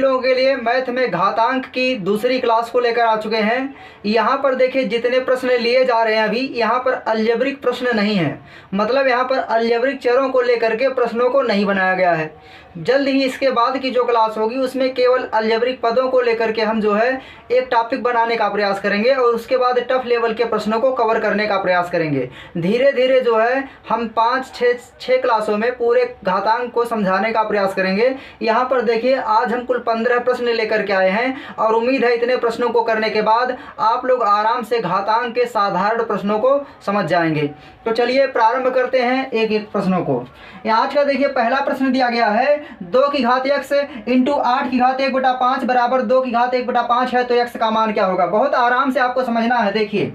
लोगों के लिए मैथ में घातांक की दूसरी क्लास को लेकर आ चुके हैं। यहाँ पर देखिए जितने प्रश्न लिए जा रहे हैं अभी यहाँ पर अलजेब्रिक प्रश्न नहीं है, मतलब यहाँ पर अलजेब्रिक चरों को लेकर के प्रश्नों को नहीं बनाया गया है। जल्द ही इसके बाद की जो क्लास होगी उसमें केवल अलजेब्रिक पदों को लेकर के हम जो है एक टॉपिक बनाने का प्रयास करेंगे और उसके बाद टफ लेवल के प्रश्नों को कवर करने का प्रयास करेंगे। धीरे धीरे जो है हम 5-6 क्लासों में पूरे घातांक को समझाने का प्रयास करेंगे। यहाँ पर देखिए आज हम कुल 15 प्रश्न लेकर के आए हैं और उम्मीद है इतने प्रश्नों को करने के बाद आप लोग आराम से घातांक के साधारण प्रश्नों को समझ जाएंगे। तो चलिए प्रारंभ करते हैं एक एक प्रश्नों को। आज का देखिए पहला प्रश्न दिया गया है 2 की घात x इंटू 8 की घात 1/5 बराबर 2 की घात 1/5 है, तो x का मान क्या होगा। बहुत आराम से आपको समझना है। देखिए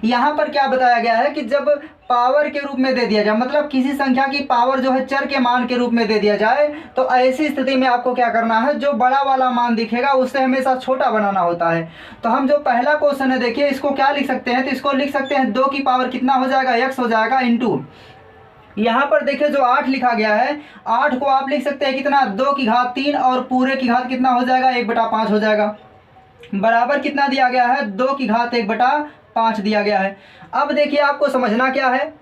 यहाँ पर क्या बताया गया है कि जब पावर के रूप में दे दिया जाए, मतलब किसी संख्या की पावर जो है चर के मान के रूप में दे दिया जाए, तो ऐसी स्थिति में आपको क्या करना है, जो बड़ा वाला मान दिखेगा उससे हमेशा छोटा बनाना होता है। तो हम जो पहला क्वेश्चन है देखिए इसको क्या लिख सकते हैं, तो इसको लिख सकते हैं 2 की पावर कितना हो जाएगा, x हो जाएगा, इंटू यहाँ पर देखिए जो 8 लिखा गया है, 8 को आप लिख सकते हैं कितना, 2 की घात 3 और पूरे की घात कितना हो जाएगा, 1/5 हो जाएगा, बराबर कितना दिया गया है, 2 की घात 1/5 दिया गया है। अब देखिए आपको समझना क्या है,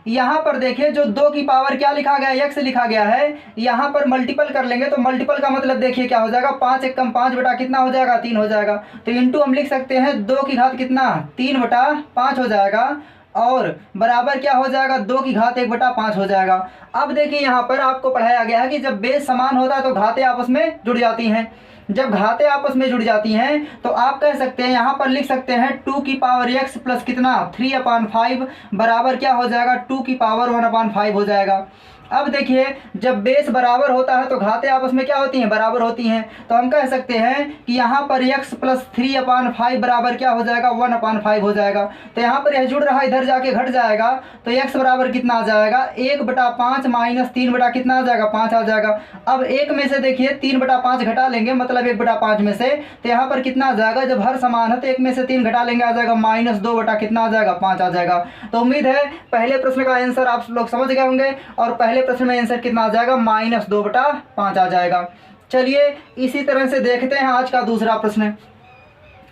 यहाँ पर देखिए जो 2 की पावर क्या लिखा गया है, x लिखा गया है, यहाँ पर मल्टीपल कर लेंगे तो मल्टीपल का मतलब देखिए क्या हो जाएगा, 5 एक कम 5 बटा कितना हो जाएगा, 3 हो जाएगा। तो इंटू हम लिख सकते हैं 2 की घात कितना, 3/5 हो जाएगा और बराबर क्या हो जाएगा, 2 की घात 1/5 हो जाएगा। अब देखिए यहाँ पर आपको पढ़ाया गया है कि जब बेस समान होता है तो घातें आपस में जुड़ जाती हैं। जब घातें आपस में जुड़ जाती हैं तो आप कह सकते हैं, यहाँ पर लिख सकते हैं 2 की पावर x प्लस कितना 3/5 बराबर क्या हो जाएगा, 2 की पावर 1/5 हो जाएगा। अब देखिए जब बेस बराबर होता है तो घातें आपस में क्या होती हैं, बराबर होती हैं। तो हम कह सकते हैं कि यहाँ पर x प्लस 3/5 बराबर क्या हो जाएगा, 1/5 हो जाएगा। तो यहाँ पर यह जुड़ रहा है, इधर जाके घट जाएगा, तो x बराबर कितना आ जाएगा, 1/5 माइनस 3 बटा कितना आ जाएगा, 5 आ जाएगा। अब 1 में से देखिए 3/5 घटा लेंगे, मतलब 1/5 में से, तो यहाँ पर कितना आ जाएगा, जब हर समान है तो 1 में से 3 घटा लेंगे, आ जाएगा -2 बटा कितना आ जाएगा, 5 आ जाएगा। तो उम्मीद है पहले प्रश्न का आंसर आप लोग समझ गए होंगे और पहले प्रश्न में आंसर कितना आ जाएगा, -2/5 आ जाएगा। चलिए इसी तरह से देखते हैं आज का दूसरा प्रश्न।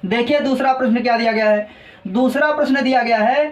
देखिए दूसरा प्रश्न क्या दिया गया है, दूसरा प्रश्न दिया गया है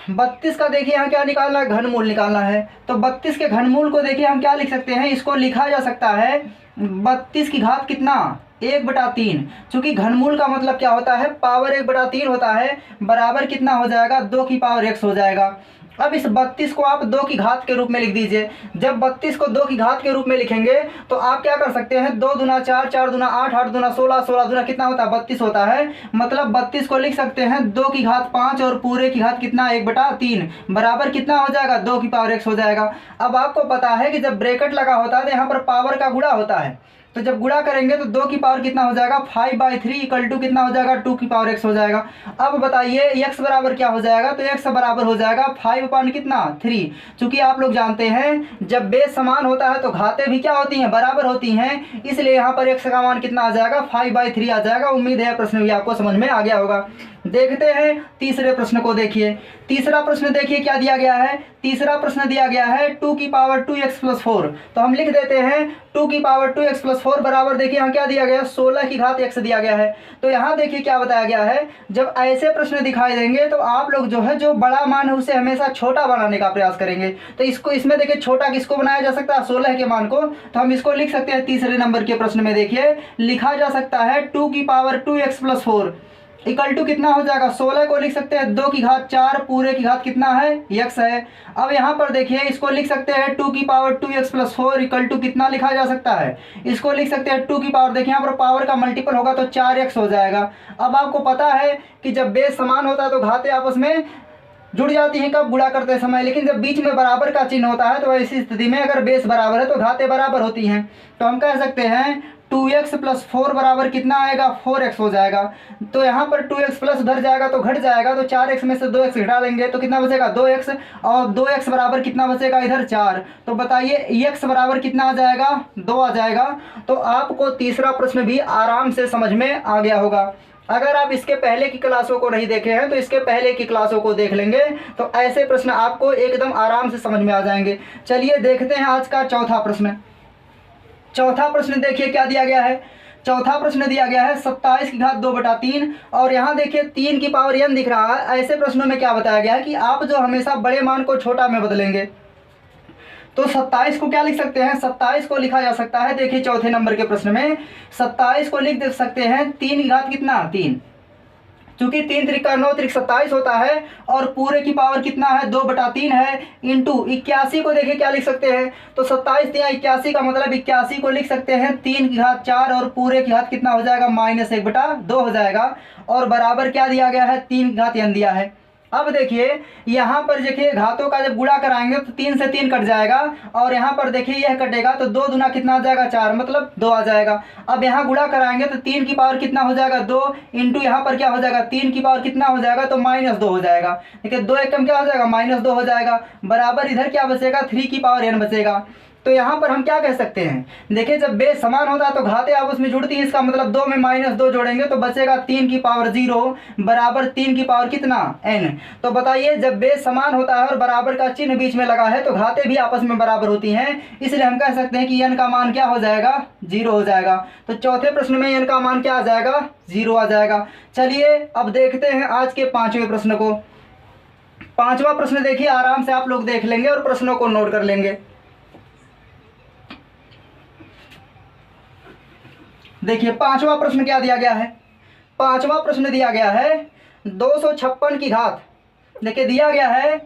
32 का। देखिए यहाँ क्या निकालना है, घनमूल निकालना है। तो 32 के घनमूल को देखिए हम क्या लिख सकते हैं, इसको लिखा जा सकता है 32 की घात कितना, 1/3। चूंकि घनमूल का मतलब क्या होता है, पावर 1/3 होता है, बराबर कितना हो जाएगा, 2 की पावर x हो जाएगा। अब इस 32 को आप 2 की घात के रूप में लिख दीजिए। जब 32 को 2 की घात के रूप में लिखेंगे तो आप क्या कर सकते हैं, 2 दूना 4, 4 दूना 8, 8 दूना 16, 16 दूना कितना होता है, 32 होता है। मतलब 32 को लिख सकते हैं 2 की घात 5 और पूरे की घात कितना, 1/3 बराबर कितना हो जाएगा, 2 की पावर x हो जाएगा। अब आपको पता है कि जब ब्रैकेट लगा होता है तो यहाँ पर पावर का गुणा होता है, तो जब गुणा करेंगे तो 2 की पावर कितना हो जाएगा, 5/3 इक्वल टू कितना हो जाएगा, 2 की पावर x हो जाएगा। अब बताइए x बराबर क्या हो जाएगा, तो x बराबर हो जाएगा 5/3। चूंकि आप लोग जानते हैं जब बेस समान होता है तो घातें भी क्या होती हैं, बराबर होती हैं, इसलिए यहाँ पर x का मान कितना आ जाएगा, 5/3 आ जाएगा। उम्मीद है प्रश्न भी आपको समझ में आ गया होगा। देखते हैं तीसरे प्रश्न को। देखिए तीसरा प्रश्न देखिए क्या दिया गया है, तीसरा प्रश्न दिया गया है 2 की पावर 2x प्लस 4। तो हम लिख देते हैं 2 की पावर 2x प्लस 4 बराबर देखिए यहाँ क्या दिया गया है, 16 की घात x दिया गया है। तो यहाँ देखिए क्या बताया गया है, जब ऐसे प्रश्न दिखाई देंगे तो आप लोग जो है जो बड़ा मान है उसे हमेशा छोटा बनाने का प्रयास करेंगे। तो इसको इसमें देखिए छोटा किसको बनाया जा सकता है, 16 के मान को। तो हम इसको लिख सकते हैं तीसरे नंबर के प्रश्न में देखिए लिखा जा सकता है 2 की power 2x plus 4 equal to कितना हो जाएगा, 16 को लिख सकते हैं 2 की घात 4 पूरे की घात कितना है, x है। अब यहाँ पर देखिए इसको लिख सकते हैं 2 की power 2x plus 4 equal to कितना लिखा जा सकता है, इसको लिख सकते हैं 2 की पावर, देखिए यहाँ पर पावर का मल्टीपल होगा तो 4x हो जाएगा। अब आपको पता है कि जब बेस समान होता है तो घातें आपस में जुड़ जाती हैं कब, गुणा करते समय, लेकिन जब बीच में बराबर का चिन्ह होता है तो ऐसी स्थिति में अगर बेस बराबर है तो घातें बराबर होती हैं। तो हम कह सकते हैं 2x प्लस 4 बराबर कितना आएगा, 4x हो जाएगा। तो यहाँ पर 2x प्लस उधर जाएगा तो घट जाएगा, तो 4x में से 2x घटा लेंगे तो कितना बचेगा, 2x, और 2x बराबर कितना बचेगा इधर 4। तो बताइए x बराबर कितना आ जाएगा, 2 आ जाएगा। तो आपको तीसरा प्रश्न भी आराम से समझ में आ गया होगा। अगर आप इसके पहले की क्लासों को नहीं देखे हैं तो इसके पहले की क्लासों को देख लेंगे तो ऐसे प्रश्न आपको एकदम आराम से समझ में आ जाएंगे। चलिए देखते हैं आज का चौथा प्रश्न। चौथा प्रश्न देखिए क्या दिया गया है। चौथा प्रश्न दिया गया है 27 की घात 2/3 और यहाँ देखिए 3 की पावर n दिख रहा है। ऐसे प्रश्नों में क्या बताया गया है कि आप जो हमेशा बड़े मान को छोटा में बदलेंगे। तो 27 को क्या लिख सकते हैं, 27 को लिखा जा सकता है, देखिए चौथे नंबर के प्रश्न में 27 को लिख दे सकते हैं 3 की घात कितना 3, क्योंकि 3 त्रिका 9 त्रिक 27 होता है और पूरे की पावर कितना है 2/3 है, इंटू 81 को देखिए क्या लिख सकते हैं, तो 27 या 81 का मतलब 81 को लिख सकते हैं 3 की घात 4 और पूरे की घात कितना हो जाएगा -1/2 हो जाएगा और बराबर क्या दिया गया है 3 की घात n दिया है। अब देखिए यहाँ पर देखिए घातों का जब गुणा कराएंगे तो 3 से 3 कट जाएगा और यहाँ पर देखिए यह कटेगा तो 2 दूना कितना आ जाएगा 4 मतलब 2 आ जाएगा। अब यहाँ गुणा कराएंगे तो 3 की पावर कितना हो जाएगा 2 इंटू यहाँ पर क्या हो जाएगा 3 की पावर कितना हो जाएगा तो -2 हो जाएगा। देखिए 2 एकम क्या हो जाएगा -2 हो जाएगा, बराबर इधर क्या बचेगा 3 की पावर n बचेगा। तो यहाँ पर हम क्या कह सकते हैं, देखिए जब बेस समान होता है तो घातें आपस में जुड़ती है, इसका मतलब 2 में -2 जोड़ेंगे तो बचेगा 3 की पावर 0 बराबर 3 की पावर कितना n। तो बताइए जब बेस समान होता है और बराबर का चिन्ह बीच में लगा है तो घातें भी आपस में बराबर होती हैं, इसलिए हम कह सकते हैं कि n का मान क्या हो जाएगा 0 हो जाएगा। तो चौथे प्रश्न में n का मान क्या आ जाएगा 0 आ जाएगा। चलिए अब देखते हैं आज के 5वें प्रश्न को। 5वां प्रश्न देखिए आराम से आप लोग देख लेंगे और प्रश्नों को नोट कर लेंगे। देखिए 5वां प्रश्न क्या दिया गया है। 5वां प्रश्न दिया गया है 256 की घात, देखिए दिया गया है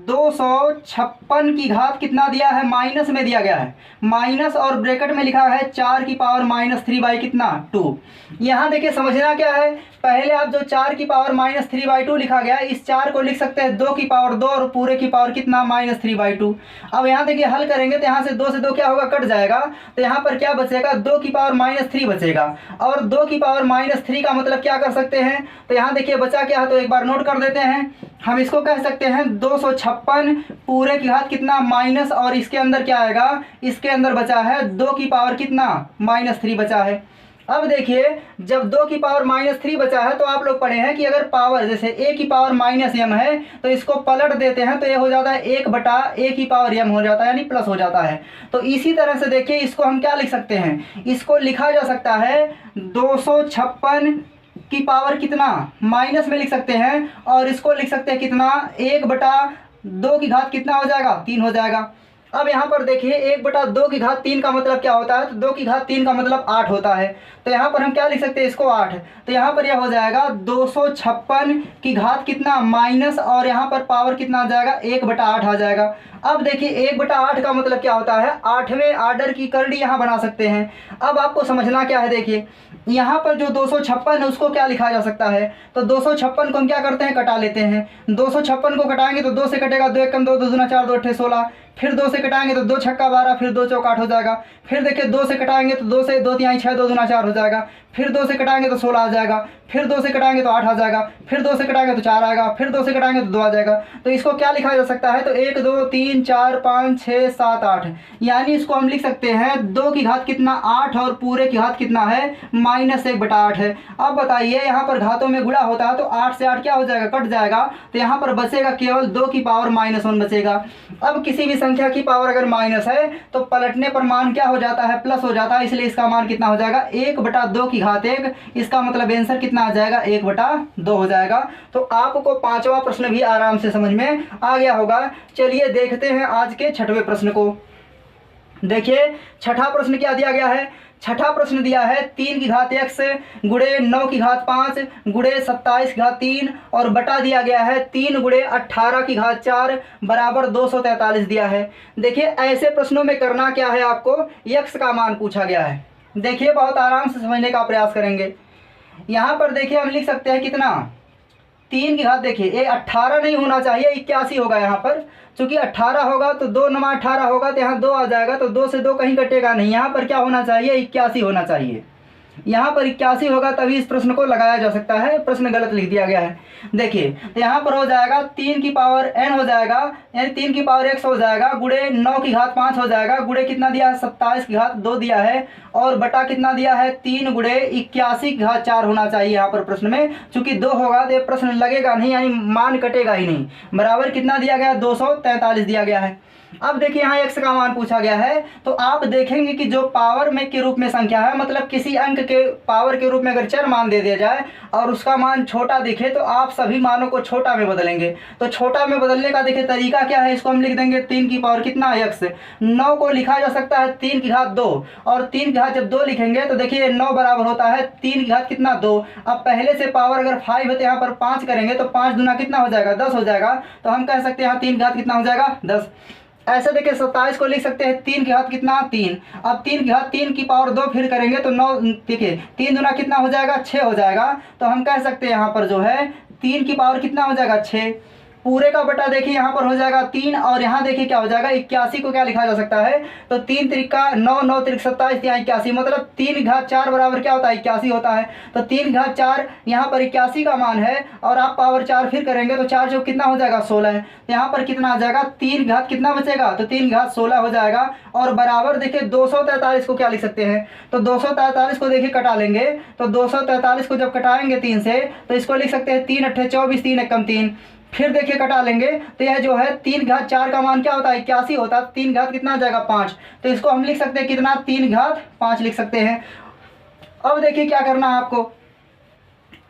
256 की घात कितना दिया है माइनस में दिया गया है, माइनस और ब्रैकेट में लिखा है 4 की पावर -3 बाई कितना 2। यहाँ देखिए समझना क्या है, पहले आप जो 4 की पावर -3/2 लिखा गया है इस 4 को लिख सकते हैं 2 की पावर 2 और पूरे की पावर कितना -3/2। अब यहाँ देखिए हल करेंगे तो यहाँ से 2 से 2 क्या होगा कट जाएगा, तो यहाँ पर क्या बचेगा 2 की पावर -3 बचेगा और 2 की पावर -3 का मतलब क्या कर सकते हैं, तो यहाँ देखिए बचा क्या है तो एक बार नोट कर देते हैं। हम इसको कह सकते हैं 256 पूरे की घात कितना माइनस और इसके अंदर क्या आएगा, इसके अंदर बचा है 2 की पावर कितना -3 बचा है। अब देखिए जब 2 की पावर -3 बचा है तो आप लोग पढ़े हैं कि अगर पावर जैसे a की पावर -m है तो इसको पलट देते हैं तो ये हो जाता है 1/a की पावर m हो जाता है यानी प्लस हो जाता है। तो इसी तरह से देखिए इसको हम क्या लिख सकते हैं, इसको लिखा जा सकता है 256 की पावर कितना माइनस में लिख सकते हैं और इसको लिख सकते हैं कितना 1/2 की घात कितना हो जाएगा 3 हो जाएगा। अब यहाँ पर देखिए 1/2 की घात 3 का मतलब क्या होता है, तो 2 की घात 3 का मतलब 8 होता है। तो यहाँ पर हम क्या लिख सकते हैं इसको 8, तो यहाँ पर यह हो जाएगा 256 की घात कितना माइनस और यहाँ पर पावर कितना आ जाएगा 1/8 आ जाएगा। अब देखिए 1/8 का मतलब क्या होता है, 8वें आर्डर की करड़ी यहाँ बना सकते हैं। अब आपको समझना क्या है, देखिए यहाँ पर जो 256 है उसको क्या लिखा जा सकता है, तो 256 को हम क्या करते हैं कटा लेते हैं। 256 को कटाएंगे तो 2 से कटेगा 2 एकम 2, 2 दूना 4, 2 अट्ठे 16, फिर 2 से कटाएंगे तो 2 छक्का 12, फिर 2 चौक 8 हो जाएगा। फिर देखिए 2 से कटाएंगे तो 2 से 2 तिहाई 6, 2 दूना 4 हो जाएगा। फिर 2 से कटाएंगे तो 16 आ जाएगा। फिर 2 से कटाएंगे तो 8 आ जाएगा। फिर 2 से कटाएंगे तो 4 आएगा। फिर 2 से कटाएंगे तो 2 आ जाएगा। तो इसको क्या लिखा जा सकता है, तो 1 2 3 4 5 6 7 8, यानी इसको हम लिख सकते हैं 2 की घात कितना 8 और पूरे की घात कितना है -1/8 है। अब बताइए यहाँ पर घातों में गुणा होता है तो 8 से 8 क्या हो जाएगा कट जाएगा, तो यहाँ पर बचेगा केवल 2 की पावर -1 बचेगा। अब किसी भी संख्या की पावर अगर माइनस है तो पलटने पर मान क्या हो जाता है प्लस हो जाता है, इसलिए इसका मान कितना हो जाएगा 1/2 की घात 1। इसका मतलब आंसर कितना आ जाएगा 1/2 हो जाएगा। तो आपको 5वां प्रश्न भी आराम से समझ में आ गया होगा। चलिए देखते हैं आज के 6वें प्रश्न को। देखिए 6ठा प्रश्न क्या दिया गया है। 6ठा प्रश्न दिया है 3 की घात x गुणे 9 की घात 5 गुणे 27 की घात 3 और बटा दिया गया है 3 गुणे 18 की घात 4 बराबर 243 दिया है। देखिए ऐसे प्रश्नों में करना क्या है, आपको x का मान पूछा गया है। देखिए बहुत आराम से समझने का प्रयास करेंगे। यहाँ पर देखिए हम लिख सकते हैं कितना 3 की घात, देखिए ये 18 नहीं होना चाहिए 81 होगा यहाँ पर, चूंकि 18 होगा तो 2 9 18 होगा तो यहाँ 2 आ जाएगा, तो 2 से 2 कहीं कटेगा नहीं। यहाँ पर क्या होना चाहिए 81 होना चाहिए। यहाँ पर 81 होगा तभी इस प्रश्न को लगाया जा सकता है, प्रश्न गलत लिख दिया गया है। देखिए तो यहाँ पर हो जाएगा 3 की पावर n हो जाएगा यानी 3 की पावर x हो जाएगा गुणे 9 की घात 5 हो जाएगा गुणे कितना दिया है 27 की घात 2 दिया है और बटा कितना दिया है 3 गुणे 81 की घात 4 होना चाहिए। यहाँ पर प्रश्न में चूंकि 2 होगा तो ये प्रश्न लगेगा नहीं यानी मान कटेगा ही नहीं। बराबर कितना दिया गया 243 दिया गया है। अब देखिए यहाँ x का मान पूछा गया है, तो आप देखेंगे कि जो पावर में के रूप में संख्या है, मतलब किसी अंक के पावर के रूप में अगर चर मान दे दिया जाए और उसका मान छोटा दिखे तो आप सभी मानों को छोटा में बदलेंगे। तो छोटा में बदलने का देखिए तरीका क्या है, इसको हम लिख देंगे 3 की पावर कितना x। 9 को लिखा जा सकता है 3 की घात 2, और 3 की घात जब 2 लिखेंगे तो देखिए 9 बराबर होता है 3 की घात कितना 2। अब पहले से पावर अगर 5 है तो यहाँ पर 5 करेंगे तो 5 दूना कितना हो जाएगा 10 हो जाएगा। तो हम कह सकते हैं यहाँ 3 की घात कितना हो जाएगा 10। ऐसे देखिए 27 को लिख सकते हैं 3 की घात कितना 3। अब 3 की घात 3 की पावर 2 फिर करेंगे तो 9, देखिए 3 दूना कितना हो जाएगा 6 हो जाएगा। तो हम कह सकते हैं यहाँ पर जो है 3 की पावर कितना हो जाएगा 6। पूरे का बटा देखिए यहाँ पर हो जाएगा 3, और यहाँ देखिए क्या हो जाएगा 81 को क्या लिखा जा सकता है, तो 3 त्रिका 9, 9 त्रिक 27, यहाँ 81, मतलब 3 घात 4 बराबर क्या होता है 81 होता है। तो 3 घात 4 यहाँ पर 81 का मान है, और आप पावर 4 फिर करेंगे तो 4 जो कितना हो जाएगा 16 है। यहाँ पर कितना आ जाएगा 3 घात कितना बचेगा, तो 3 घात 16 हो जाएगा। और बराबर देखिए 243 को क्या लिख सकते हैं, तो 243 को देखिए कटा लेंगे, तो 243 को जब कटाएंगे 3 से तो इसको लिख सकते हैं 3 अट्ठे 24, 3 एकम 3। फिर देखिए कटा लेंगे तो यह जो है 3 घात 4 का मान क्या होता है 81 होता है। 3 घात कितना आ जाएगा 5, तो इसको हम लिख सकते हैं कितना 3 घात 5 लिख सकते हैं। अब देखिए क्या करना है आपको,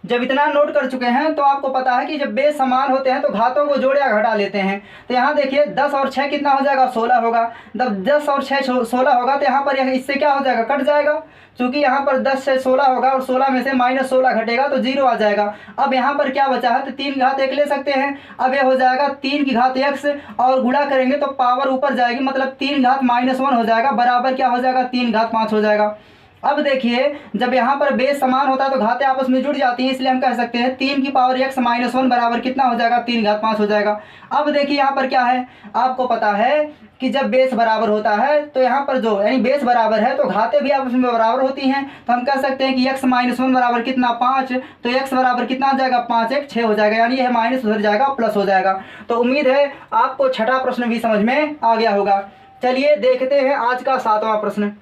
जब इतना नोट कर चुके हैं तो आपको पता है कि जब बेस समान होते हैं तो घातों को जोड़ या घटा लेते हैं। तो यहाँ देखिए 10 और 6 कितना हो जाएगा 16 होगा। जब 10 और 6 16 होगा तो यहाँ पर इससे क्या हो जाएगा कट जाएगा, क्योंकि यहाँ पर 10 से 16 होगा और 16 में से -16 घटेगा तो 0 आ जाएगा। अब यहाँ पर क्या बचा है, तो 3 घात 1 ले सकते हैं। अब ये हो जाएगा 3 की घात x, और गुणा करेंगे तो पावर ऊपर जाएगी, मतलब 3 घात -1 हो जाएगा, बराबर क्या हो जाएगा 3 घात 5 हो जाएगा। अब देखिए जब यहाँ पर बेस समान होता है तो घातें आपस में जुड़ जाती हैं, इसलिए हम कह सकते हैं 3 की पावर x -1 बराबर कितना हो जाएगा 3 घात 5 हो जाएगा। अब देखिए यहाँ पर क्या है, आपको पता है कि जब बेस बराबर होता है तो यहाँ पर जो यानी बेस बराबर है तो घातें भी आपस में बराबर होती हैं। तो हम कह सकते हैं कि x -1 बराबर कितना 5, तो x बराबर कितना आ जाएगा 5 1 6 हो जाएगा, यानी यह माइनस उधर जाएगा प्लस हो जाएगा। तो उम्मीद है आपको छठा प्रश्न भी समझ में आ गया होगा। चलिए देखते हैं आज का 7वां प्रश्न।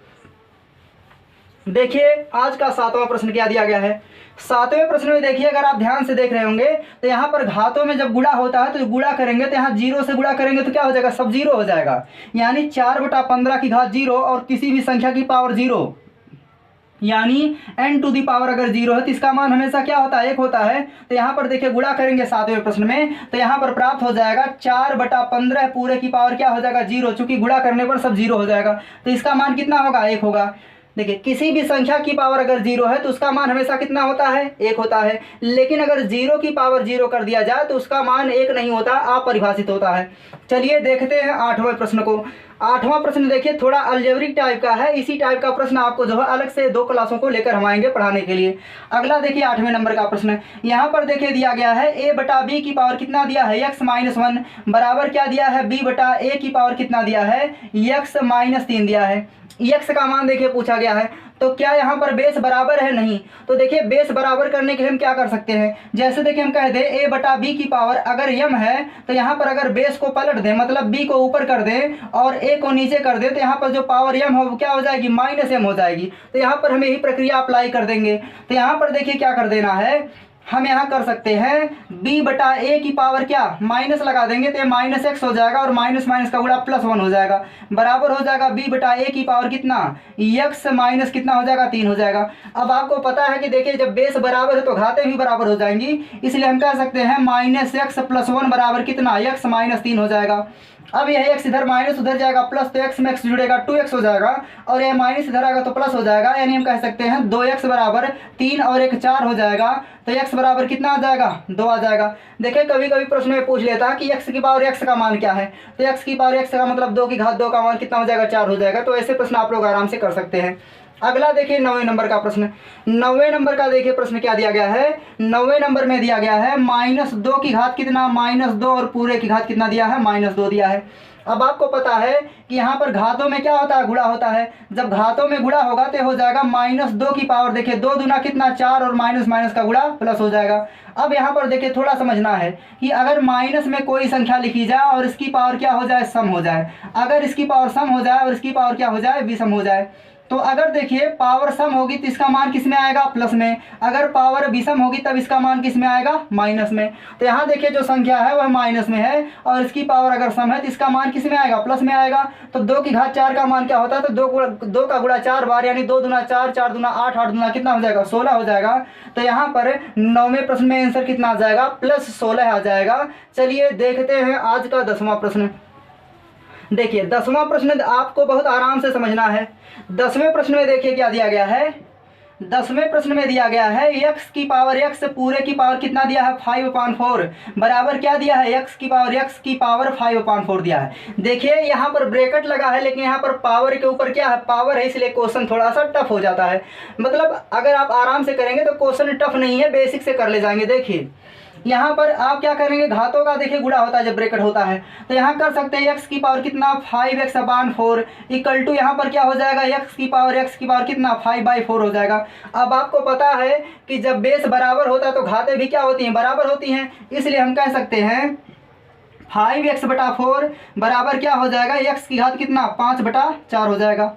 देखिए आज का 7वां प्रश्न क्या दिया गया है। 7वें प्रश्न में देखिए, अगर आप ध्यान से देख रहे होंगे तो यहाँ पर घातों में जब गुणा होता है तो गुणा करेंगे तो यहाँ 0 से गुणा करेंगे तो क्या हो जाएगा सब 0 हो जाएगा, यानी 4/15 की घात 0 और किसी भी संख्या की पावर 0, यानी n टू दी पावर अगर 0 है तो इसका मान हमेशा क्या होता है 1 होता है। तो यहाँ पर देखिए गुणा करेंगे 7वें प्रश्न में तो यहाँ पर प्राप्त हो जाएगा 4/15 पूरे की पावर क्या हो जाएगा 0, चूंकि गुणा करने पर सब 0 हो जाएगा। तो इसका मान कितना होगा 1 होगा। देखिए किसी भी संख्या की पावर अगर 0 है तो उसका मान हमेशा कितना होता है 1 होता है, लेकिन अगर 0 की पावर 0 कर दिया जाए तो उसका मान 1 नहीं होता, अपरिभाषित होता है। चलिए देखते हैं 8वें प्रश्न को। 8वां प्रश्न देखिए थोड़ा अलजेब्रिक टाइप का है, इसी टाइप का प्रश्न आपको जो है अलग से 2 क्लासों को लेकर हम आएंगे पढ़ाने के लिए। अगला देखिए 8वें नंबर का प्रश्न, यहाँ पर देखिए दिया गया है a/b की पावर कितना दिया है x -1 बराबर क्या दिया है b/a की पावर कितना दिया है x -3 दिया है। x का मान देखिए पूछा गया है, तो क्या यहाँ पर बेस बराबर है नहीं, तो देखिए बेस बराबर करने के लिए हम क्या कर सकते हैं, जैसे देखिए हम कह दें a/b की पावर अगर m है तो यहाँ पर अगर बेस को पलट दें, मतलब b को ऊपर कर दें और a को नीचे कर दें, तो यहाँ पर जो पावर m हो वो क्या हो जाएगी -m हो जाएगी। तो यहाँ पर हम यही प्रक्रिया अप्लाई कर देंगे। तो यहाँ पर देखिए क्या कर देना है, हम यहाँ कर सकते हैं b/a की पावर क्या माइनस लगा देंगे तो ये -x हो जाएगा और माइनस माइनस का गुणा +1 हो जाएगा, बराबर हो जाएगा b/a की पावर कितना x माइनस कितना हो जाएगा 3 हो जाएगा। अब आपको पता है कि देखिए जब बेस बराबर है तो घातें भी बराबर हो जाएंगी, इसलिए हम कह सकते हैं -x + 1 बराबर कितना x -3 हो जाएगा। अब यह x इधर माइनस उधर जाएगा प्लस, तो x में x जुड़ेगा 2x हो जाएगा, और यह माइनस इधर आएगा तो प्लस हो जाएगा, यानी हम कह सकते हैं 2x बराबर 3 और 1 4 हो जाएगा। तो x बराबर कितना आ जाएगा 2 आ जाएगा। देखिए कभी कभी प्रश्न में पूछ लेता है कि x की पावर x का मान क्या है, तो x की पावर x का मतलब 2 की घात 2 का मान कितना हो जाएगा 4 हो जाएगा। तो ऐसे प्रश्न आप लोग आराम से कर सकते हैं। अगला देखिए 9वें नंबर का प्रश्न। 9वें नंबर का देखिए प्रश्न क्या दिया गया है, 9वें नंबर में दिया गया है -2 की घात कितना -2 और पूरे की घात कितना दिया है -2 दिया है। अब आपको पता है कि यहाँ पर घातों में क्या होता है गुणा होता है, जब घातों में गुणा होगा तो हो जाएगा -2 की पावर देखिए 2 दूना कितना 4 और माइनस माइनस का गुणा प्लस हो जाएगा। अब यहाँ पर देखिए थोड़ा समझना है कि अगर माइनस में कोई संख्या लिखी जाए और इसकी पावर क्या हो जाए सम हो जाए, अगर इसकी पावर सम हो जाए और इसकी पावर क्या हो जाए विषम हो जाए, तो अगर देखिए पावर सम होगी तो इसका मान किस में आएगा, प्लस में। अगर पावर विषम होगी तब इसका मान किस में आएगा, माइनस में। तो यहाँ देखिए जो संख्या है वह माइनस में है और इसकी पावर अगर सम है तो इसका मान किस में आएगा, प्लस में आएगा। तो 2 की घात 4 का मान क्या होता है, तो 2 का गुणा 4 बार, यानी 2 दूना 4, 4 दूना 8, 8 दूना कितना हो जाएगा, 16 हो जाएगा। तो यहाँ पर 9वें प्रश्न में आंसर कितना आ जाएगा, +16 आ जाएगा। चलिए देखते हैं आज का 10वां प्रश्न। देखिए 10वां प्रश्न आपको बहुत आराम से समझना है। 10वें प्रश्न में देखिए क्या दिया गया है। 10वें प्रश्न में दिया गया है x की पावर x पूरे की पावर कितना दिया है, 5/4 बराबर क्या दिया है, x की पावर 5/4 दिया है। देखिए यहाँ पर ब्रैकेट लगा है लेकिन यहाँ पर पावर के ऊपर क्या है, पावर है, इसलिए क्वेश्चन थोड़ा सा टफ हो जाता है। मतलब अगर आप आराम से करेंगे तो क्वेश्चन टफ नहीं है, बेसिक से कर ले जाएंगे। देखिए यहाँ पर आप क्या करेंगे, घातों का देखिए गुणा होता है जब ब्रैकेट होता है, तो यहाँ कर सकते हैं x की पावर कितना, 5x/4 इक्वल टू यहाँ पर क्या हो जाएगा, x की पावर कितना, 5/4 हो जाएगा। अब आपको पता है कि जब बेस बराबर होता है तो घातें भी क्या होती हैं, बराबर होती हैं, इसलिए हम कह सकते हैं 5x/4 बराबर क्या हो जाएगा, x की घात कितना, 5/4 हो जाएगा।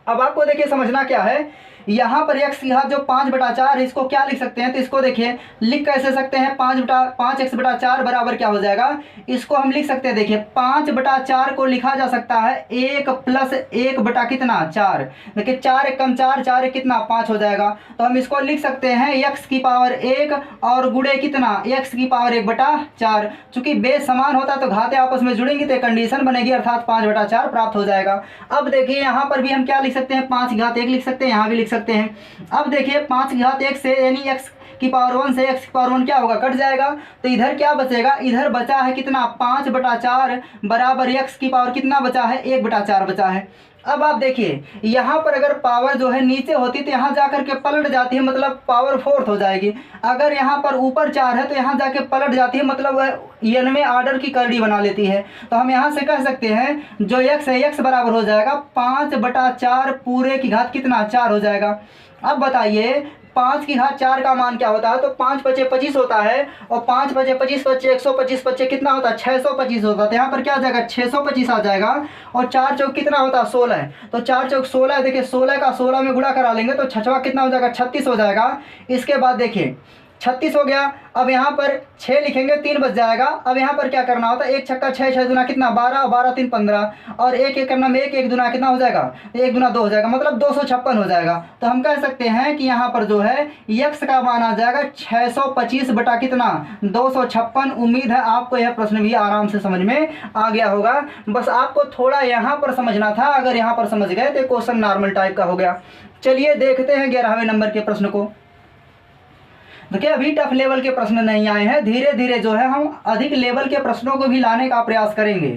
अब आपको देखिए समझना क्या है, यहाँ पर x की घात जो 5/4 है इसको क्या लिख सकते हैं, तो इसको देखिए लिख कैसे सकते हैं, 5x/4 बराबर क्या हो जाएगा, इसको हम लिख सकते हैं। देखिए 5/4 को लिखा जा सकता है 1 + 1 बटा कितना, 4। देखिए 4 × 4, 4 कितना, 5 हो जाएगा। तो हम इसको लिख सकते हैं x की पावर 1 और गुणे कितना, x की पावर 1/4। चूंकि बेस समान होता है तो घातें आपस में जुड़ेंगी तो कंडीशन बनेगी, अर्थात 5/4 प्राप्त हो जाएगा। अब देखिए यहाँ पर भी हम क्या लिख सकते हैं, 5 की घात 1 लिख सकते हैं, यहाँ भी लिख सकते हैं। अब देखिए 5 की घात 1 से यानी x की पावर 1 से x की पावर 1 क्या होगा, कट जाएगा। तो इधर क्या बचेगा, इधर बचा है कितना, 5/4 बराबर x की पावर कितना बचा है, 1/4 बचा है। अब आप देखिए यहाँ पर अगर पावर जो है नीचे होती तो यहाँ जाकर के पलट जाती है, मतलब पावर 4 हो जाएगी। अगर यहाँ पर ऊपर 4 है तो यहाँ जाके पलट जाती है, मतलब वह n ऑर्डर की करड़ी बना लेती है। तो हम यहाँ से कह सकते हैं जो x है, x बराबर हो जाएगा 5/4 पूरे की घात कितना, 4 हो जाएगा। अब बताइए 5 की घात 4 का मान क्या होता है, तो 5 × 5 = 25 होता है और 5 × 25 = 125 25 कितना होता है, 625 होता है। तो यहाँ पर क्या आ जाएगा, 625 आ जाएगा। और 4 चौक कितना होता है, 16 है, तो 4 चौक 16 है। देखिए 16 का 16 में गुणा करा लेंगे तो 6 कितना हो जाएगा, 36 हो जाएगा। इसके बाद देखिए 36 हो गया। अब यहाँ पर 6 लिखेंगे, 3 बच जाएगा। अब यहाँ पर क्या करना होता है, 1 छक्का 6, 6 दूना कितना, 12, 12 3 15 और 1 1 करना में 1 1 दूना कितना हो जाएगा, 1 दूना 2 हो जाएगा, मतलब 256 हो जाएगा। तो हम कह सकते हैं कि यहाँ पर जो है x का मान आ जाएगा 625 बटा कितना, 256। उम्मीद है आपको यह प्रश्न भी आराम से समझ में आ गया होगा। बस आपको थोड़ा यहाँ पर समझना था, अगर यहाँ पर समझ गए तो क्वेश्चन नॉर्मल टाइप का हो गया। चलिए देखते हैं 11वें नंबर के प्रश्न को। देखिए अभी टफ लेवल के प्रश्न नहीं आए हैं, धीरे धीरे जो है हम अधिक लेवल के प्रश्नों को भी लाने का प्रयास करेंगे।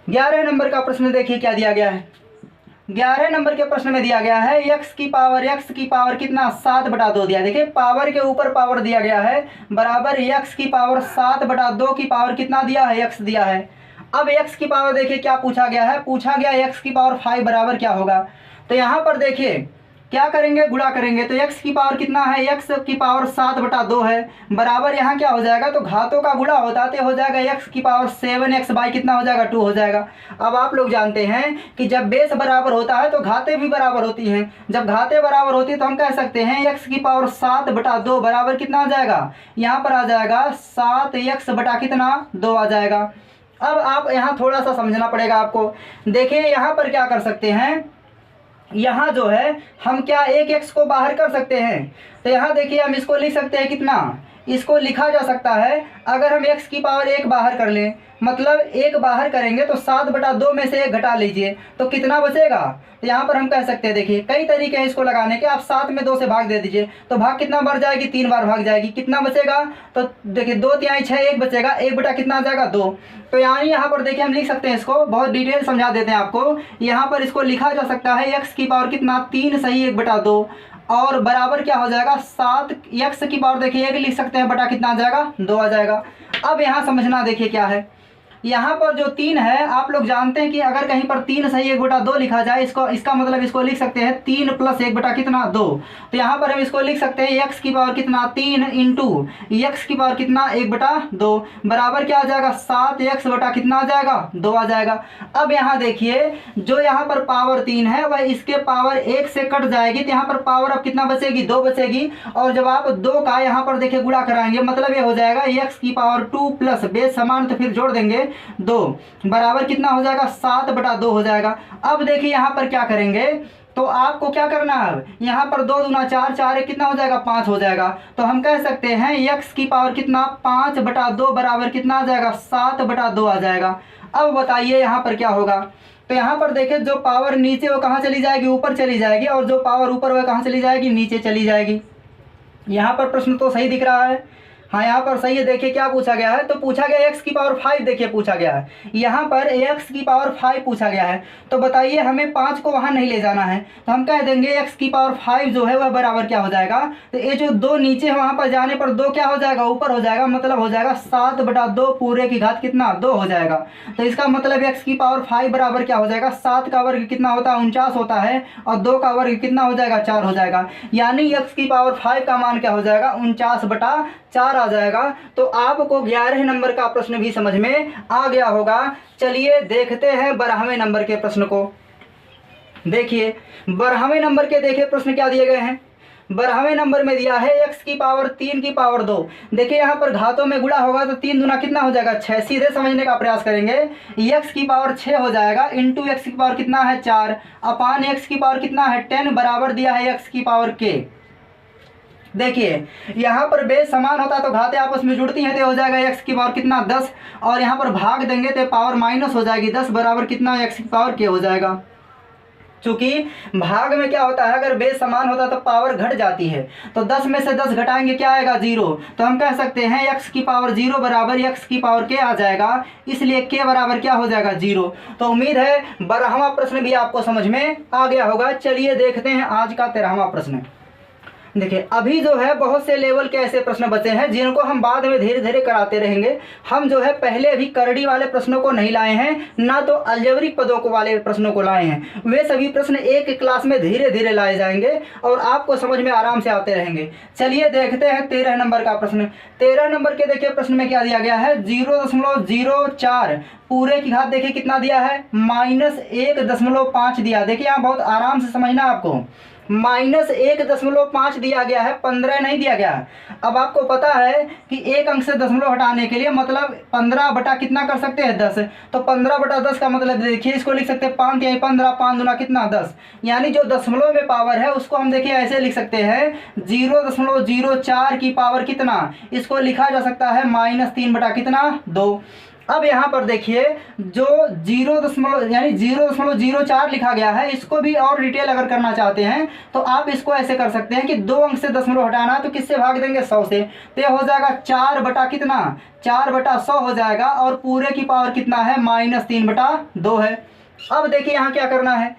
11 नंबर का प्रश्न देखिए क्या दिया गया है। 11 नंबर के प्रश्न में दिया गया है x की पावर कितना, 7/2 दिया। देखिए पावर के ऊपर पावर दिया गया है बराबर x की पावर 7/2 की पावर कितना दिया है, x दिया है। अब x की पावर देखिए क्या पूछा गया है, पूछा गया x की पावर 5 बराबर क्या होगा। तो यहाँ पर देखिए क्या करेंगे, गुणा करेंगे। तो x की पावर कितना है, x की पावर 7/2 है बराबर यहाँ क्या हो जाएगा, तो घातों का गुणा होता है तो हो जाएगा x की पावर 7x बाई कितना हो जाएगा, 2 हो जाएगा। अब आप लोग जानते हैं कि जब बेस बराबर होता है तो घातें भी बराबर होती हैं। जब घातें बराबर होती है तो हम कह सकते हैं x की पावर 7/2 बराबर कितना आ जाएगा, यहाँ पर आ जाएगा 7x बटा कितना, 2 आ जाएगा। अब आप यहाँ थोड़ा सा समझना पड़ेगा आपको। देखिए यहाँ पर क्या कर सकते हैं, यहाँ जो है हम क्या एक x को बाहर कर सकते हैं। तो यहाँ देखिए हम इसको लिख सकते हैं कितना, इसको लिखा जा सकता है अगर हम x की पावर 1 बाहर कर लें, मतलब 1 बाहर करेंगे तो 7/2 में से 1 घटा लीजिए तो कितना बचेगा। तो यहाँ पर हम कह सकते हैं, देखिए कई तरीके हैं इसको लगाने के। आप 7 में 2 से भाग दे दीजिए तो भाग कितना बार जाएगी, 3 बार भाग जाएगी, कितना बचेगा। तो देखिए 2 3 6 1 बचेगा, 1 बटा कितना आ जाएगा, 2। तो यहाँ पर देखिए हम लिख सकते हैं, इसको बहुत डिटेल समझा देते हैं आपको। यहाँ पर इसको लिखा जा सकता है x की पावर कितना, 3 सही 1/2 और बराबर क्या हो जाएगा, 7 x की पावर देखिए 1 लिख सकते हैं बटा कितना आ जाएगा, 2 आ जाएगा। अब यहाँ समझना देखिए क्या है, यहाँ पर जो 3 है, आप लोग जानते हैं कि अगर कहीं पर 3 सही 1/2 लिखा जाए, इसका मतलब इसको लिख सकते हैं 3 + 1 बटा कितना 2। तो यहाँ पर हम इसको लिख सकते हैं x की पावर कितना 3 इंटू x की पावर कितना 1/2 बराबर क्या आ जाएगा 7x बटा कितना आ जाएगा 2 आ जाएगा। अब यहाँ देखिए जो यहाँ पर पावर 3 है वह इसके पावर 1 से कट जाएगी, तो यहाँ पर पावर अब कितना बचेगी 2 बचेगी। और जब आप 2 का यहाँ पर देखिए गुणा कराएंगे, मतलब ये हो जाएगा x की पावर 2 प्लस बेस समान तो फिर जोड़ देंगे 2 बराबर कितना हो जाएगा 7/2 हो जाएगा। अब देखिए यहाँ पर क्या करेंगे, तो आपको क्या करना है, यहाँ पर 2 दूना 4, 4 कितना हो जाएगा 5 हो जाएगा। तो हम कह सकते हैं x की पावर कितना 5/2 बराबर कितना आ जाएगा 7/2 आ जाएगा। अब बताइए यहाँ पर क्या होगा, तो यहाँ पर देखिए जो पावर नीचे वो कहाँ चली जाएगी, ऊपर चली जाएगी, और जो पावर ऊपर वह कहाँ चली जाएगी, नीचे चली जाएगी। यहाँ पर प्रश्न तो सही दिख रहा है, हाँ यहाँ पर सही है। देखिए क्या पूछा गया है, तो पूछा गया x की पावर 5, देखिए पूछा गया है यहाँ पर x की पावर 5 पूछा गया है। तो बताइए हमें 5 को वहाँ नहीं ले जाना है, तो हम कह देंगे x की पावर 5 जो है वह बराबर क्या हो जाएगा, तो ये जो 2 नीचे है वहाँ पर जाने पर 2 क्या हो जाएगा ऊपर हो जाएगा, मतलब हो जाएगा 7/2 पूरे की घात कितना 2 हो जाएगा। तो इसका मतलब x की पावर 5 बराबर क्या हो जाएगा, 7 का वर्ग कितना होता है 49 होता है, और 2 का वर्ग कितना हो जाएगा 4 हो जाएगा। यानी x की पावर 5 का मान क्या हो जाएगा 49/4 आ जाएगा। तो आपको 11वें नंबर का प्रश्न भी समझ में आ गया होगा। चलिए देखते हैं 12वें नंबर के प्रश्न को। देखिए 12वें नंबर के देखिए प्रश्न क्या दिए गए हैं। 12वें नंबर में दिया है x की पावर 3 की पावर 2। देखिए यहाँ पर घातों में गुणा होगा तो 3 दूना कितना हो जाएगा 6। सीधे समझने का प्रयास करेंगे, x की पावर 6 हो जाएगा इंटू x की पावर कितना है 4 अपान x की पावर कितना है 10 बराबर दिया है x की पावर k। देखिए यहाँ पर बेस समान होता है तो घातें आपस में जुड़ती हैं, तो हो जाएगा x की पावर कितना 10, और यहाँ पर भाग देंगे तो पावर माइनस हो जाएगी 10 बराबर कितना x की पावर k हो जाएगा। चूंकि भाग में क्या होता है, अगर बेस समान होता है तो पावर घट जाती है, तो 10 में से 10 घटाएंगे क्या आएगा 0। तो हम कह सकते हैं x की पावर 0 बराबर x की पावर k आ जाएगा, इसलिए k बराबर क्या हो जाएगा 0। तो उम्मीद है 12वां प्रश्न भी आपको समझ में आ गया होगा। चलिए देखते हैं आज का 13वां प्रश्न। देखिए अभी जो है बहुत से लेवल के ऐसे प्रश्न बचे हैं जिनको हम बाद में धीरे धीरे कराते रहेंगे। हम जो है पहले अभी करड़ी वाले प्रश्नों को नहीं लाए हैं, ना तो अलजेब्रिक पदों को वाले प्रश्नों को लाए हैं। वे सभी प्रश्न एक क्लास में धीरे धीरे लाए जाएंगे और आपको समझ में आराम से आते रहेंगे। चलिए देखते हैं 13 नंबर का प्रश्न। 13 नंबर के देखिए प्रश्न में क्या दिया गया है, 0.04 पूरे की घात देखिए कितना दिया है -1.5 दिया। देखिए यहाँ बहुत आराम से समझना आपको, -1.5 दिया गया है, 15 नहीं दिया गया है। अब आपको पता है कि एक अंक से दशमलव हटाने के लिए मतलब 15 बटा कितना कर सकते हैं 10, तो 15/10 का मतलब देखिए इसको लिख सकते हैं 5 या 15, 5 दूना कितना 10, यानी जो दशमलव में पावर है उसको हम देखिए ऐसे लिख सकते हैं 0.04 की पावर कितना, इसको लिखा जा सकता है -3 बटा कितना 2। अब यहाँ पर देखिए जो 0.04 लिखा गया है, इसको भी और डिटेल अगर करना चाहते हैं तो आप इसको ऐसे कर सकते हैं कि 2 अंक से दशमलव हटाना, तो किससे भाग देंगे 100 से, तो यह हो जाएगा 4 बटा कितना 4/100 हो जाएगा, और पूरे की पावर कितना है -3/2 है। अब देखिए यहाँ क्या करना है,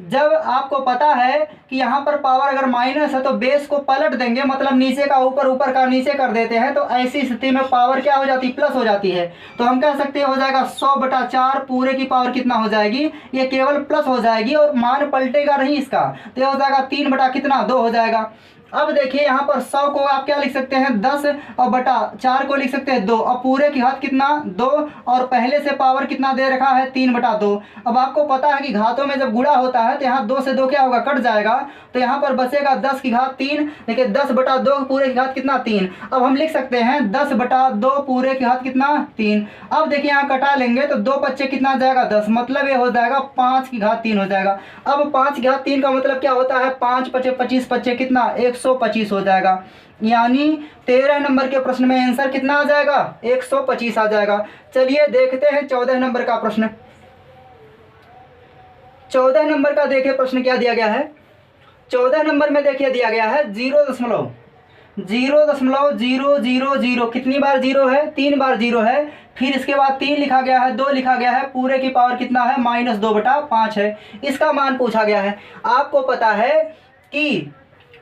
जब आपको पता है कि यहाँ पर पावर अगर माइनस है तो बेस को पलट देंगे, मतलब नीचे का ऊपर, ऊपर का नीचे कर देते हैं, तो ऐसी स्थिति में पावर क्या हो जाती है प्लस हो जाती है। तो हम कह सकते हैं हो जाएगा 100/4 पूरे की पावर कितना हो जाएगी, ये केवल प्लस हो जाएगी और मान पलटेगा नहीं इसका, तो ये हो जाएगा 3 बटा कितना 2 हो जाएगा। अब देखिए यहाँ पर 100 को आप क्या लिख सकते हैं 10 और बटा 4 को लिख सकते हैं 2, और पूरे की घात कितना 2, और पहले से पावर कितना दे रखा है 3/2। अब आपको पता है कि घातों में जब गुणा होता है तो यहाँ 2 से 2 क्या होगा कट जाएगा, तो यहाँ पर बचेगा 10 की घात 3। देखिए 10/2 पूरे की घात कितना 3। अब हम लिख सकते हैं 10/2 पूरे की घात कितना 3। अब देखिए यहाँ कटा लेंगे तो 2 बच्चे कितना जाएगा 10, मतलब ये हो जाएगा 5 की घात 3 हो जाएगा। अब 5 की घात 3 का मतलब क्या होता है 5 × 5 = 25, बच्चे कितना 125 हो जाएगा। यानी 13 नंबर के प्रश्न में आंसर कितना आ जाएगा 125 आ जाएगा। चलिए देखते हैं 14 नंबर का प्रश्न। 14 नंबर का देखिए प्रश्न क्या दिया गया है। 14 नंबर में देखिए दिया गया है 0.0000 कितनी बार 0 है 3 बार 0 है, फिर इसके बाद 3 लिखा गया है 2 लिखा गया है, पूरे की पावर कितना है -2/5 है। इसका मान पूछा गया है। आपको पता है कि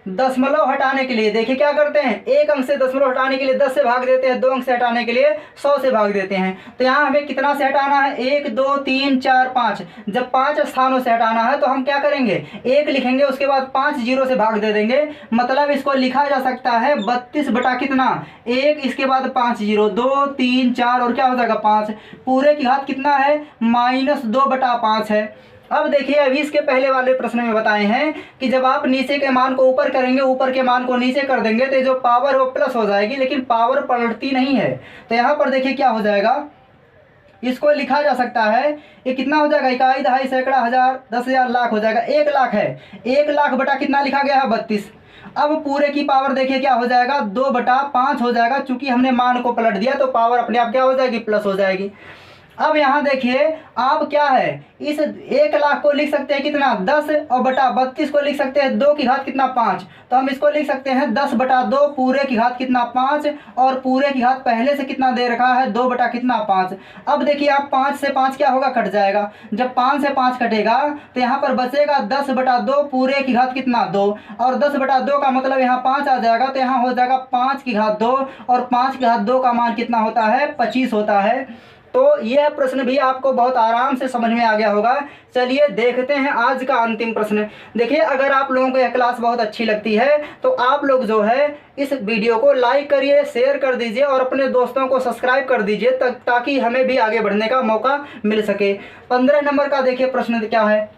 दशमलव हटाने के लिए देखिए क्या करते हैं, एक अंक से दशमलव हटाने के लिए 10 से भाग देते हैं, 2 अंक से हटाने के लिए 100 से भाग देते हैं। तो यहाँ हमें कितना से हटाना है, 1 2 3 4 5। जब 5 स्थानों से हटाना है तो हम क्या करेंगे, 1 लिखेंगे, उसके बाद 5 जीरो से भाग दे देंगे। मतलब इसको लिखा जा सकता है 32 बटा कितना, 1, इसके बाद 5 जीरो, 2 3 4 और क्या हो जाएगा 5, पूरे की घात कितना है, -2 बटा 5 है। अब देखिए अभी इसके पहले वाले प्रश्न में बताए हैं कि जब आप नीचे के मान को ऊपर करेंगे, ऊपर के मान को नीचे कर देंगे तो जो पावर वो प्लस हो जाएगी, लेकिन पावर पलटती नहीं है। तो यहाँ पर देखिए क्या हो जाएगा, इसको लिखा जा सकता है, ये कितना हो जाएगा, इकाई दहाई सैकड़ा हजार 10,000 लाख हो जाएगा, 1 लाख है, 1 लाख बटा कितना लिखा गया है 32। अब पूरे की पावर देखिए क्या हो जाएगा, 2 बटा 5 हो जाएगा। चूंकि हमने मान को पलट दिया तो पावर अपने आप क्या हो जाएगी, प्लस हो जाएगी। अब यहाँ देखिए आप क्या है, इस 1 लाख को लिख सकते हैं कितना 10 और बटा 32 को लिख सकते हैं 2 की घात कितना 5। तो हम इसको लिख सकते हैं 10 बटा 2 पूरे की घात कितना 5, और पूरे की घात पहले से कितना दे रखा है 2 बटा कितना 5। अब देखिए आप 5 से 5 क्या होगा, कट जाएगा। जब 5 से 5 कटेगा तो यहाँ पर बचेगा 10 बटा 2 पूरे की घात कितना 2, और 10 बटा 2 का मतलब यहाँ 5 आ जाएगा। तो यहाँ हो जाएगा 5 की घात 2, और 5 की घात 2 का मान कितना होता है 25 होता है। तो यह प्रश्न भी आपको बहुत आराम से समझ में आ गया होगा। चलिए देखते हैं आज का अंतिम प्रश्न। देखिए अगर आप लोगों को यह क्लास बहुत अच्छी लगती है तो आप लोग जो है इस वीडियो को लाइक करिए, शेयर कर दीजिए और अपने दोस्तों को सब्सक्राइब कर दीजिए ताकि हमें भी आगे बढ़ने का मौका मिल सके। 15 नंबर का देखिए प्रश्न क्या है,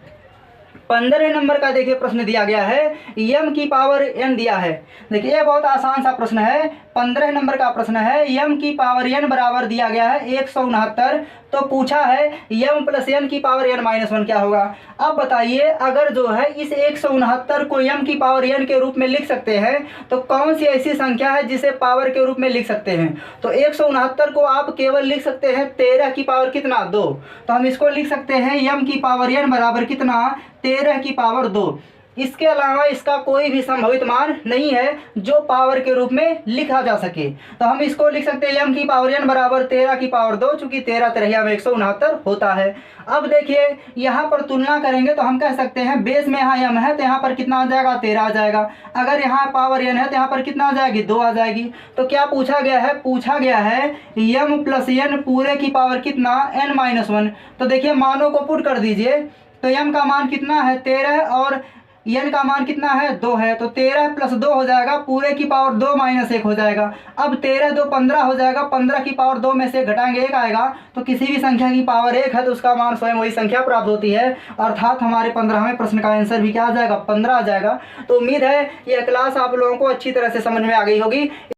15 नंबर का देखिए प्रश्न दिया गया है, m की पावर n दिया है। देखिए ये बहुत आसान सा प्रश्न है, 15 नंबर का प्रश्न है, m की पावर n बराबर दिया गया है 169। तो पूछा है m प्लस n की पावर n माइनस 1 क्या होगा। अब बताइए अगर जो है इस 169 को m की पावर n के रूप में लिख सकते हैं तो कौन सी ऐसी संख्या है जिसे पावर के रूप में लिख सकते हैं। तो 169 को आप केवल लिख सकते हैं 13 की पावर कितना 2। तो हम इसको लिख सकते हैं m की पावर n बराबर कितना 13 की पावर 2। इसके अलावा इसका कोई भी संभावित मान नहीं है जो पावर के रूप में लिखा जा सके। तो हम इसको लिख सकते हैं m की पावर n बराबर 13 की पावर 2, चूंकि 13 13 में 169 होता है। अब देखिए यहाँ पर तुलना करेंगे तो हम कह सकते हैं बेस में यहाँ m है तो यहाँ पर कितना आ जाएगा 13 आ जाएगा। अगर यहाँ पावर n है तो यहाँ पर कितना आ जाएगी 2 आ जाएगी। तो क्या पूछा गया है, पूछा गया है m प्लस n पूरे की पावर कितना n माइनस 1। तो देखिए मानों को पुट कर दीजिए, तो m का मान कितना है 13 और n का मान कितना है 2 है। तो 13 प्लस 2 हो जाएगा पूरे की पावर 2 माइनस 1 हो जाएगा। अब 13 2 15 हो जाएगा, 15 की पावर 2 में से घटाएंगे 1 आएगा। तो किसी भी संख्या की पावर 1 है तो उसका मान स्वयं वही संख्या प्राप्त होती है, अर्थात हमारे 15वें प्रश्न का आंसर भी क्या आ जाएगा 15 आ जाएगा। तो उम्मीद है यह क्लास आप लोगों को अच्छी तरह से समझ में आ गई होगी।